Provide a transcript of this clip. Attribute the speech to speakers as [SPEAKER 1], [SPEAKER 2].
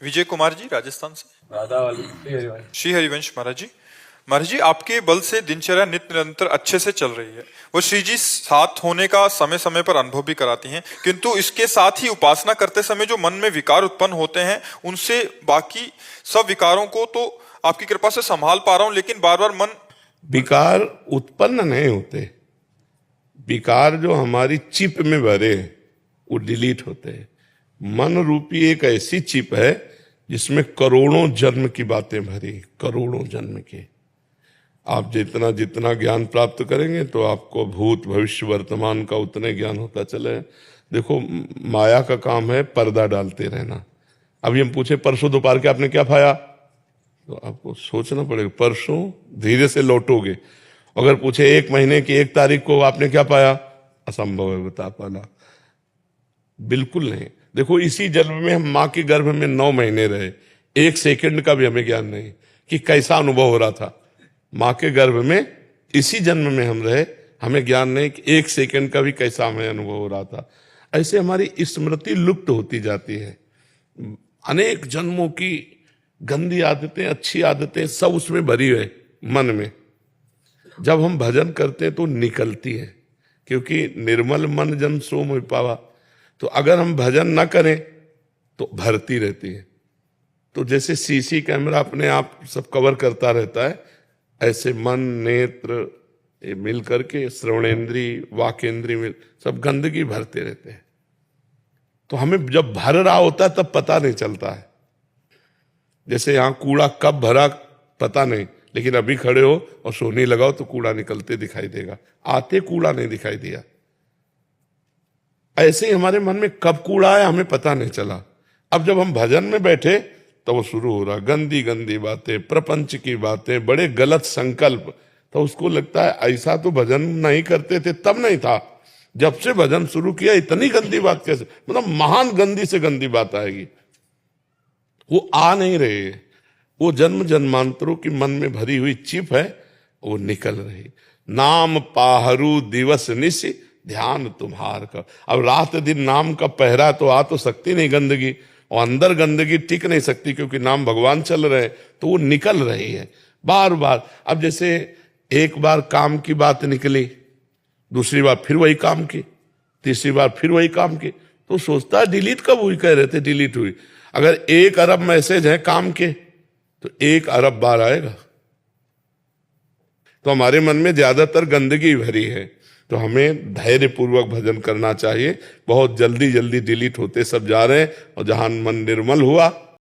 [SPEAKER 1] विजय कुमार जी, राजस्थान से।
[SPEAKER 2] राधा वाली श्री हरिवंश।
[SPEAKER 1] श्री हरिवंश महाराज जी। महाराज जी, आपके बल से दिनचर्या नित्य निरंतर अच्छे से चल रही है। वो श्री जी साथ होने का समय समय पर अनुभव भी कराती हैं, किंतु इसके साथ ही उपासना करते समय जो मन में विकार उत्पन्न होते हैं, उनसे बाकी सब विकारों को तो आपकी कृपा से संभाल पा रहा हूं, लेकिन बार बार मन।
[SPEAKER 3] विकार उत्पन्न नहीं होते, विकार जो हमारी चिप में भरे हैं वो डिलीट होते हैं। मन रूपी एक ऐसी चिप है जिसमें करोड़ों जन्म की बातें भरी, करोड़ों जन्म की। आप जितना जितना ज्ञान प्राप्त करेंगे तो आपको भूत भविष्य वर्तमान का उतने ज्ञान होता चले। देखो, माया का काम है पर्दा डालते रहना। अभी हम पूछे परसों दोपहर के आपने क्या खाया, तो आपको सोचना पड़ेगा परसों धीरे से लौटोगे। अगर पूछे 1 महीने की 1 तारीख को आपने क्या पाया, असंभव है बता पाना, बिल्कुल नहीं। देखो, इसी जन्म में हम माँ के गर्भ में 9 महीने रहे, 1 सेकंड का भी हमें ज्ञान नहीं कि कैसा अनुभव हो रहा था। माँ के गर्भ में इसी जन्म में हम रहे, हमें ज्ञान नहीं कि 1 सेकंड का भी कैसा हमें अनुभव हो रहा था। ऐसे हमारी स्मृति लुप्त होती जाती है। अनेक जन्मों की गंदी आदतें, अच्छी आदतें सब उसमें भरी है मन में। जब हम भजन करते हैं तो निकलती है, क्योंकि निर्मल मन जन सो मोहि पावा। तो अगर हम भजन ना करें तो भरती रहती है। तो जैसे सीसी कैमरा अपने आप सब कवर करता रहता है, ऐसे मन नेत्र ये मिल करके श्रवणेन्द्री वाकेंद्री मिल सब गंदगी भरते रहते हैं। तो हमें जब भर रहा होता है तब पता नहीं चलता है। जैसे यहां कूड़ा कब भरा पता नहीं, लेकिन अभी खड़े हो और सोनी लगाओ तो कूड़ा निकलते दिखाई देगा, आते कूड़ा नहीं दिखाई दिया। ऐसे ही हमारे मन में कब कूड़ा आया हमें पता नहीं चला। अब जब हम भजन में बैठे तो वो शुरू हो रहा, गंदी गंदी बातें, प्रपंच की बातें, बड़े गलत संकल्प। तो उसको लगता है ऐसा तो भजन नहीं करते थे तब नहीं था, जब से भजन शुरू किया इतनी गंदी बात कैसे, मतलब महान गंदी से गंदी बात आएगी। वो आ नहीं रहे, वो जन्म जन्मांतरों की मन में भरी हुई चिप है, वो निकल रही। नाम पाहरू दिवस निश ध्यान तुम्हार का। अब रात दिन नाम का पहरा तो आ तो सकती नहीं गंदगी, और अंदर गंदगी टिक नहीं सकती, क्योंकि नाम भगवान चल रहे हैं तो वो निकल रही है बार बार। अब जैसे एक बार काम की बात निकली, दूसरी बार फिर वही काम की, तीसरी बार फिर वही काम की, तो सोचता है डिलीट कब हुई, कह रहे थे डिलीट हुई। अगर 1 अरब मैसेज है काम के तो 1 अरब बार आएगा। तो हमारे मन में ज्यादातर गंदगी भरी है, तो हमें धैर्य पूर्वक भजन करना चाहिए। बहुत जल्दी जल्दी डिलीट होते सब जा रहे हैं, और जहां मन निर्मल हुआ